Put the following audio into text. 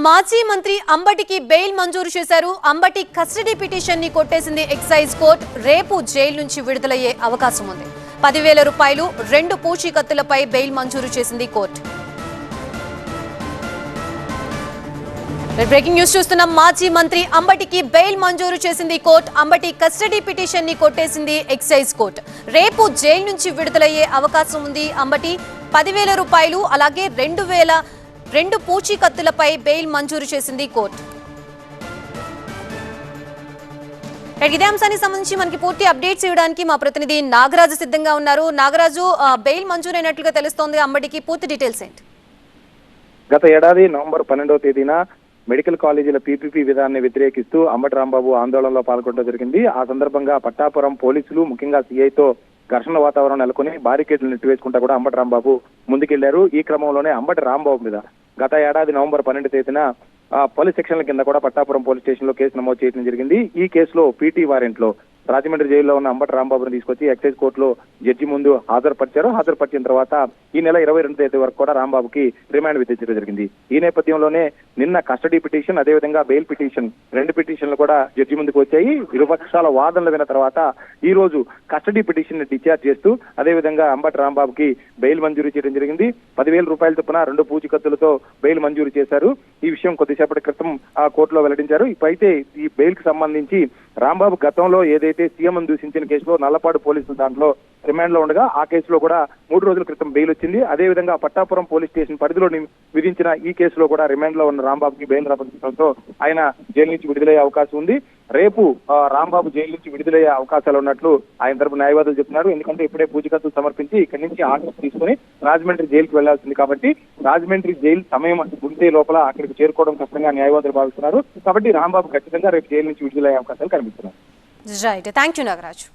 మాజీ మంత్రి అంబటికి బెయిల్ మంజూరు చేశారు. అంబటి కస్టడీ పిటిషన్ ని కొట్టేసింది ఎక్సైజ్ కోర్టు. రేపు జైలు నుంచి విడుదలయ్యే అవకాశం ఉంది. 10,000 రూపాయలు 2 పూచీకత్తులపై బెయిల్ మంజూరు చేసింది కోర్టు. బ్రేకింగ్ న్యూస్ చూస్తున్నాం. మాజీ మంత్రి అంబటికి బెయిల్ మంజూరు చేసింది కోర్టు. అంబటి కస్టడీ పిటిషన్ ని కొట్టేసింది ఎక్సైజ్ కోర్టు. రేపు జైలు నుంచి విడుదలయ్యే అవకాశం ఉంది. అంబటి 10,000 రూపాయలు అలాగే 2 పూచీకత్తులపై బెయిల్ మంజూరు చేసింది కోర్టు. ఇదే అంశానికి సంబంధించి మనకి పూర్తి అప్డేట్స్ ఇవ్వడానికి మా ప్రతినిధి నాగరాజు సిద్ధంగా ఉన్నారు. నాగరాజు, బెయిల్ మంజూరైనట్లుగా తెలుస్తోంది. అంబటికి పూర్తి డీటెయిల్స్ ఏంటి? గత ఏడాది నవంబర్ 12వ తేదీన మెడికల్ కాలేజీల పీపీపీ విధానాన్ని వ్యతిరేకిస్తూ అంబటి రాంబాబు ఆందోళనలో పాల్గొనడం జరిగింది. ఆ సందర్భంగా పట్టాపురం పోలీసులు ముఖ్యంగా సిఐతో ఘర్షణ వాతావరణం నెలకొని బారికేడ్లు నెట్టివేసుకుంటా కూడా అంబటి రాంబాబు ముందుకెళ్లారు. ఈ క్రమంలోనే అంబటి రాంబాబు మీద గత ఏడాది నవంబర్ 12 తేదీన పలు సెక్షన్ల కింద కూడా పట్టాపురం పోలీస్ స్టేషన్ లో కేసు నమోదు చేయడం జరిగింది. ఈ కేసులో పీటీ వారెంట్ లో రాజమండ్రి జైల్లో ఉన్న అంబటి రాంబాబును తీసుకొచ్చి ఎక్సైజ్ కోర్టులో జడ్జి ముందు హాజరుపరిచారు. హాజరుపరిచిన తర్వాత ఈ నెల 22 తేదీ వరకు కూడా రాంబాబుకి రిమాండ్ విధించడం జరిగింది. ఈ నేపథ్యంలోనే నిన్న కస్టడీ పిటిషన్, అదేవిధంగా బెయిల్ పిటిషన్, 2 పిటిషన్లు కూడా జడ్జి ముందుకు వచ్చాయి. ఇరుపక్షాల వాదనలు విన్న తర్వాత ఈ రోజు కస్టడీ పిటిషన్ ని డిశ్చార్జ్ చేస్తూ అదేవిధంగా అంబటి రాంబాబుకి బెయిల్ మంజూరు చేయడం జరిగింది. 10,000 రూపాయల చొప్పున 2 పూచీకత్తులతో బెయిల్ మంజూరు చేశారు. ఈ విషయం కొద్దిసేపటి క్రితం ఆ కోర్టులో వెల్లడించారు. ఇప్పుడైతే ఈ బెయిల్ కి సంబంధించి రాంబాబు గతంలో ఏదైతే సీఎం దూషించిన కేసులో నల్లపాడు పోలీసులు దాంట్లో రిమాండ్ లో ఉండగా ఆ కేసులో కూడా 3 రోజుల క్రితం బెయిల్ వచ్చింది. అదేవిధంగా పట్టాపురం పోలీస్ స్టేషన్ పరిధిలో విధించిన ఈ కేసులో కూడా రిమాండ్ లో ఉన్న రాంబాబుకి బెయిల్ రావడంతో ఆయన జైలు నుంచి విడుదలయ్యే అవకాశం ఉంది. రేపు రాంబాబు జైలు నుంచి విడుదలయ్యే అవకాశాలు ఉన్నట్లు ఆయన తరపు న్యాయవాదులు చెప్తున్నారు. ఎందుకంటే ఇప్పుడే పూచీకత్తులు సమర్పించి ఇక్కడి నుంచి ఆర్డర్స్ తీసుకుని రాజమండ్రి జైలుకి వెళ్లాల్సింది కాబట్టి రాజమండ్రి జైలు సమయం గుంటే లోపల అక్కడికి చేరుకోవడం కష్టంగా న్యాయవాదులు భావిస్తున్నారు. కాబట్టి రాంబాబు ఖచ్చితంగా రేపు జైలు నుంచి విడుదలయ్యే అవకాశాలు కనిపిస్తున్నాయి. Right, thank you Nagaraju.